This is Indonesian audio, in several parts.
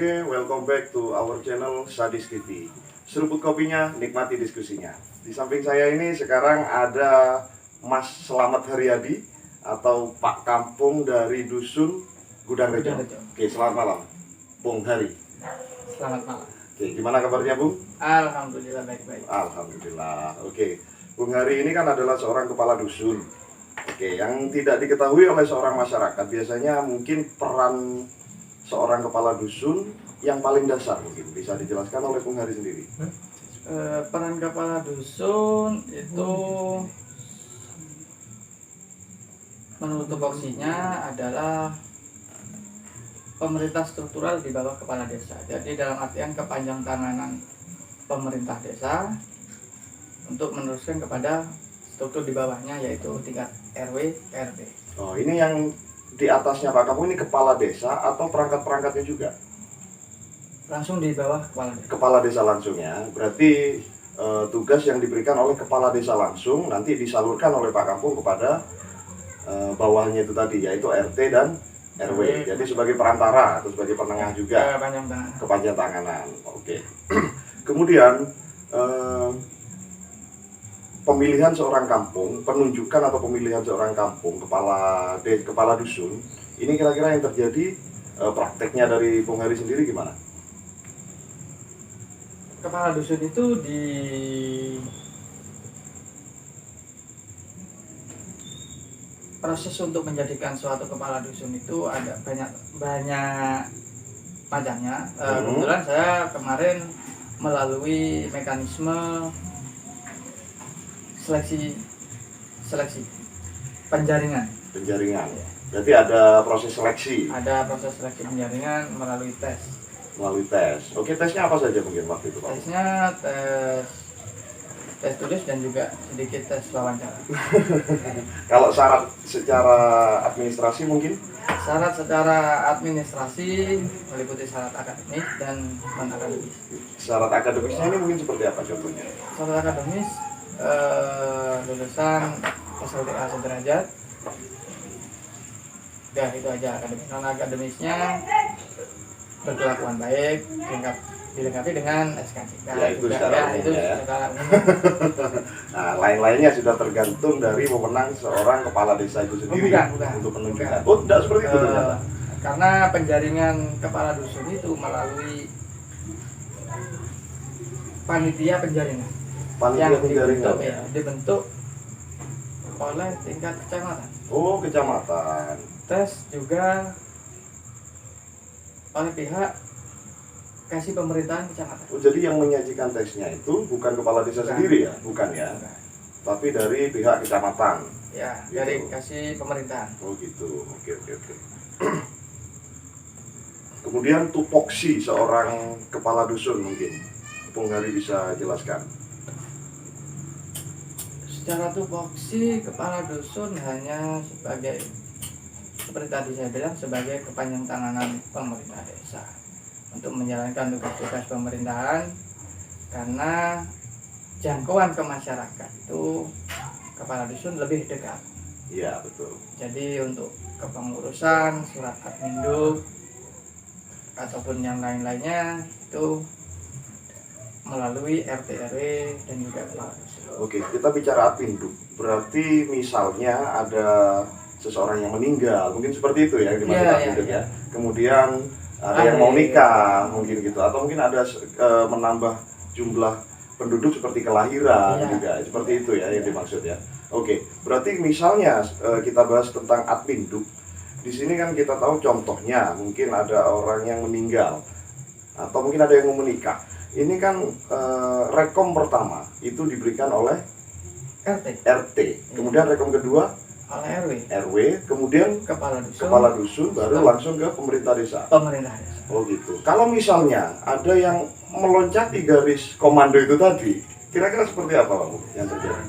Oke, welcome back to our channel Sadis TV. Seruput kopinya, nikmati diskusinya. Di samping saya ini sekarang ada Mas Slamet Haryadi atau Pak Kampung dari Dusun Gudang Rejo. Oke, selamat malam, Bung Hari. Selamat malam. Oke, gimana kabarnya, Bung? Alhamdulillah baik-baik. Alhamdulillah. Oke, Bung Hari ini kan adalah seorang kepala dusun. Oke, yang tidak diketahui oleh seorang masyarakat biasanya mungkin peran seorang kepala dusun yang paling dasar mungkin bisa dijelaskan oleh Bung Hari sendiri. Peran kepala dusun itu menurut tupoksinya adalah pemerintah struktural di bawah kepala desa. Jadi dalam artian kepanjang tanganan pemerintah desa untuk meneruskan kepada struktur di bawahnya yaitu tingkat RW, RT. Oh, ini yang di atasnya Pak Kampung ini kepala desa atau perangkat-perangkatnya juga? Langsung di bawah kepala desa. Kepala desa langsung ya. Berarti tugas yang diberikan oleh kepala desa langsung nanti disalurkan oleh Pak Kampung kepada bawahnya itu tadi yaitu RT dan RW. Jadi sebagai perantara atau sebagai penengah juga. Kepanjang tanganan. Oke. Kemudian pemilihan seorang kampung, penunjukan atau pemilihan seorang kampung kepala dusun, ini kira-kira yang terjadi prakteknya dari Bung Hari sendiri gimana? Kepala dusun itu proses untuk menjadikan suatu kepala dusun itu ada banyak macamnya. Kebetulan saya kemarin melalui mekanisme seleksi penjaringan. Berarti ada proses seleksi penjaringan melalui tes. Oke, tesnya apa saja mungkin waktu itu, Pak? Tesnya tes tulis dan juga sedikit tes wawancara. Kalau syarat secara administrasi mungkin? Syarat secara administrasi meliputi syarat akademis dan non akademis. Syarat akademisnya ini mungkin seperti apa contohnya? Syarat akademis lulusan SLTA sederajat. Ya itu aja akademis. Non akademisnya berkelakuan baik, dilengkapi dengan SKJ. Ya itu secara umum ya. Nah, lain-lainnya sudah tergantung dari wewenang seorang kepala desa itu sendiri untuk penunjukan. Oh, tidak seperti itu ternyata. Karena penjaringan kepala dusun itu melalui panitia penjaringan. Yang dibentuk oleh tingkat kecamatan. Oh, kecamatan. Tes juga oleh pihak kasih pemerintahan kecamatan. Oh, jadi yang menyajikan tesnya itu bukan kepala desa sendiri ya? Bukan ya? Tapi dari pihak kecamatan. Ya, gitu. Dari kasih pemerintahan. Oh gitu. Oke. Kemudian tupoksi seorang kepala dusun mungkin Bung Hari bisa jelaskan. Secara tupoksi kepala dusun hanya sebagai seperti tadi saya bilang sebagai kepanjang tanganan pemerintah desa untuk menjalankan tugas-tugas pemerintahan, karena jangkauan ke masyarakat itu kepala dusun lebih dekat. Iya betul. Jadi untuk kepengurusan surat adminduk ataupun yang lain-lainnya itu melalui RT RW dan juga kepala dusun. Oke, kita bicara adminduk. Berarti misalnya ada seseorang yang meninggal, mungkin seperti itu ya yang dimaksud adminduk ya. Kemudian ada yang mau nikah mungkin gitu, atau mungkin ada menambah jumlah penduduk seperti kelahiran juga, seperti itu ya yang dimaksud ya. Oke, berarti misalnya kita bahas tentang adminduk. Di sini kan kita tahu contohnya mungkin ada orang yang meninggal atau mungkin ada yang mau menikah. Ini kan rekom pertama itu diberikan oleh RT. Kemudian rekom kedua oleh RW, kemudian kepala dusun baru langsung ke pemerintah desa. Oh gitu. Kalau misalnya ada yang meloncati garis komando itu tadi, kira-kira seperti apa Pak yang terjadi?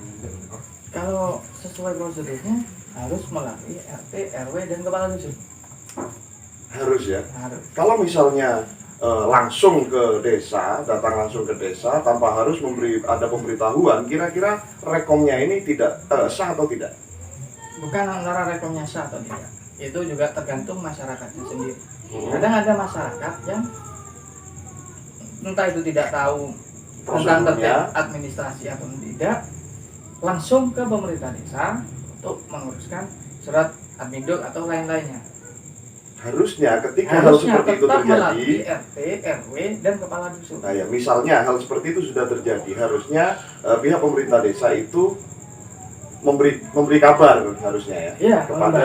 Kalau sesuai prosedurnya harus melalui RT, RW dan kepala dusun. Harus ya? Harus. Kalau misalnya langsung ke desa, datang langsung ke desa tanpa harus ada pemberitahuan, kira-kira rekomnya ini tidak sah atau tidak? Bukan antara rekomnya sah atau tidak, itu juga tergantung masyarakatnya sendiri. Kadang ada masyarakat yang entah itu tidak tahu tentang terkait administrasi atau tidak, langsung ke pemerintah desa untuk menguruskan surat adminduk atau lain-lainnya. Harusnya ketika hal seperti itu terjadi, RT, RW, dan kepala dusun. Nah ya, misalnya hal seperti itu sudah terjadi, harusnya pihak pemerintah desa itu memberi kabar harusnya ya, kepada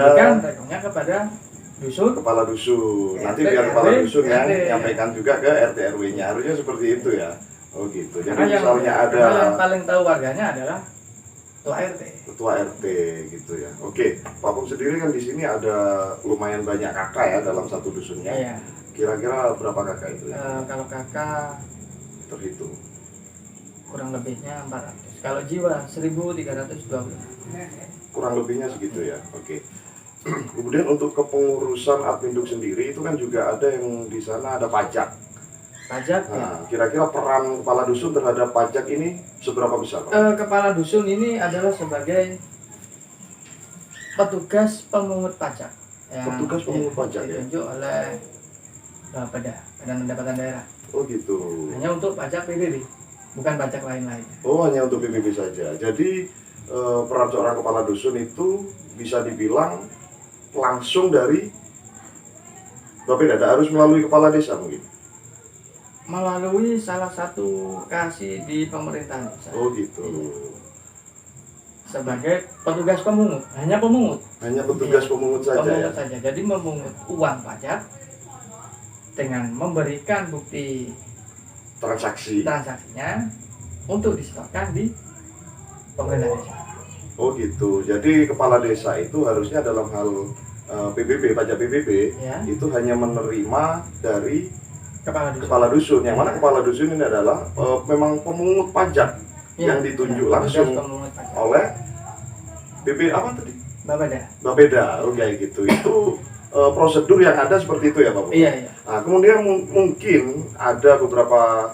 kepada dusun, kepala dusun. Nanti RT, biar kepala RW, dusun yang RT. menyampaikan juga ke RT RW-nya. Harusnya seperti itu ya. Oh gitu. Jadi Karena misalnya ada yang paling tahu warganya adalah ketua RT. Ketua RT gitu ya. Oke, Pak Pung sendiri kan di sini ada lumayan banyak kakak ya dalam satu dusunnya. Iya. Kira-kira berapa kakak itu ya? Kalau kakak Terhitung. kurang lebihnya 400. Kalau jiwa 1320. Kurang lebihnya segitu ya. Oke. Kemudian untuk kepengurusan adminduk sendiri itu kan juga ada yang di sana ada pajak. Pajak ya. Nah, kira-kira peran kepala dusun terhadap pajak ini seberapa besar, Pak? Kepala dusun ini adalah sebagai petugas pemungut pajak. Petugas pemungut pajak ya. Ditunjuk oleh Bapeda, Badan Pendapatan Daerah. Oh gitu. Hanya untuk pajak PBB, bukan pajak lain-lain. Oh, hanya untuk PBB saja. Jadi peran seorang kepala dusun itu bisa dibilang langsung dari Bapeda, harus melalui kepala desa mungkin. Melalui salah satu kasih di pemerintahan desa. Oh gitu. Sebagai petugas pemungut, hanya pemungut. Hanya petugas pemungut saja Pemungut ya. saja. Jadi memungut uang pajak dengan memberikan bukti transaksinya untuk disetorkan di pemerintah desa. Oh gitu. Jadi kepala desa itu harusnya dalam hal PBB, pajak PBB Ya. itu hanya menerima dari Kepala dusun. Yang mana kepala dusun ini adalah memang pemungut pajak yang ditunjuk langsung oleh BB apa tadi? Bapeda. Oh kayak gitu. Itu prosedur yang ada seperti itu ya, Pak. Iya. Nah, kemudian mungkin ada beberapa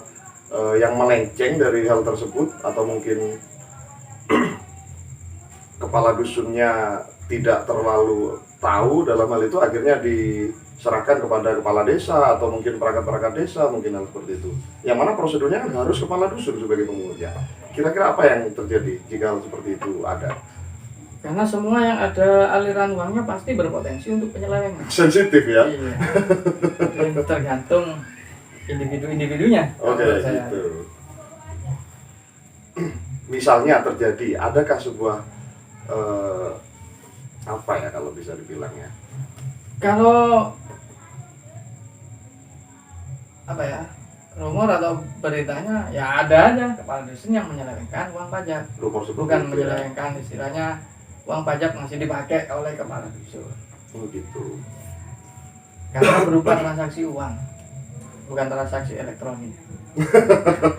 yang melenceng dari hal tersebut, atau mungkin kepala dusunnya tidak terlalu tahu dalam hal itu, akhirnya diserahkan kepada kepala desa atau mungkin perangkat-perangkat desa, mungkin hal seperti itu. Yang mana prosedurnya kan harus kepala dusun sebagai pemungutnya. Kira-kira apa yang terjadi jika hal seperti itu ada? Karena semua yang ada aliran uangnya pasti berpotensi untuk penyelewengan. Sensitif ya? Iya. Dan tergantung individu-individunya. Oke, gitu. Misalnya terjadi, adakah sebuah apa ya kalau bisa dibilangnya? Kalau apa ya, rumor atau beritanya ya ada aja kepala dusun yang menyelewengkan uang pajak. Rumor seperti Bukan itu menyelewengkan, istilahnya uang pajak masih dipakai oleh kepala dusun. Oh gitu. Karena berupa transaksi uang, bukan transaksi elektronik.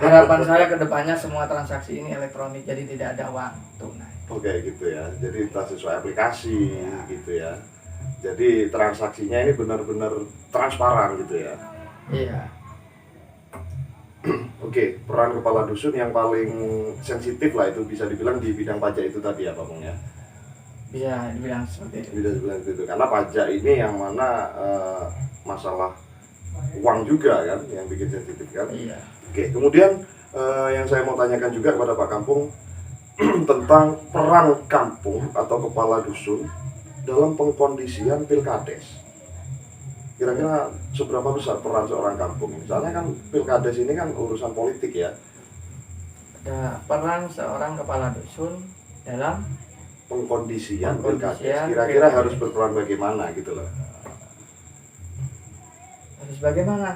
Harapan saya ke depannya semua transaksi ini elektronik, jadi tidak ada uang tunai. Oke gitu ya. Jadi kita sesuai aplikasi gitu ya. Jadi transaksinya ini benar-benar transparan gitu ya. Iya. Oke, peran kepala dusun yang paling sensitif lah itu bisa dibilang di bidang pajak itu tadi ya, Pak Mung ya. Bisa dibilang seperti itu. Bisa dibilang itu karena pajak ini yang mana masalah uang juga kan yang bikin sensitif kan. Iya. Oke, kemudian yang saya mau tanyakan juga kepada Pak Kampung tentang peran kampung atau kepala dusun dalam pengkondisian pilkades. Kira-kira seberapa besar peran seorang kampung? Misalnya kan pilkades ini kan urusan politik ya. Ada peran seorang kepala dusun dalam Pengkondisian pilkades. Pengkondisian Kira-kira pilkades. harus berperan bagaimana gitu loh. harus bagaimana?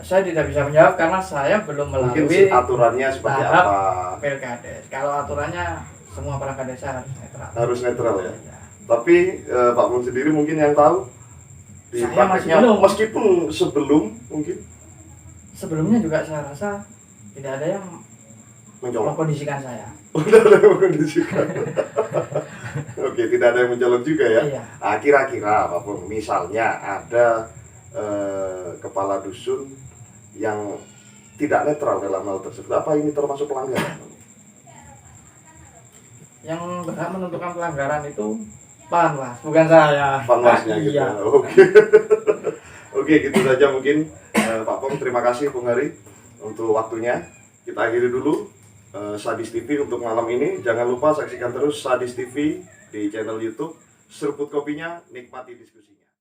Saya tidak bisa menjawab karena saya belum Mungkin melalui aturannya seperti tahap apa? pilkades. Kalau aturannya semua perangkat desa harus netral. Harus netral ya. Ya. Tapi Pak Mun sendiri mungkin yang tahu di Saya masih prakteknya, belum. meskipun sebelum mungkin Sebelumnya juga saya rasa tidak ada yang mencolok. mengkondisikan saya. Udah ada yang mengkondisikan. Oke, tidak ada yang mencolok juga ya. Iya. Nah, kira-kira apapun, misalnya ada kepala dusun yang tidak netral dalam hal tersebut, apa ini termasuk pelanggaran? Yang berhak menentukan pelanggaran itu Panwas, bukan saya. Panwasnya gitu. Iya. Oke. Oke, gitu saja mungkin Pak Pong. Terima kasih Bung Hari untuk waktunya. Kita akhiri dulu Sadis TV untuk malam ini. Jangan lupa saksikan terus Sadis TV di channel YouTube. Seruput kopinya, nikmati diskusinya.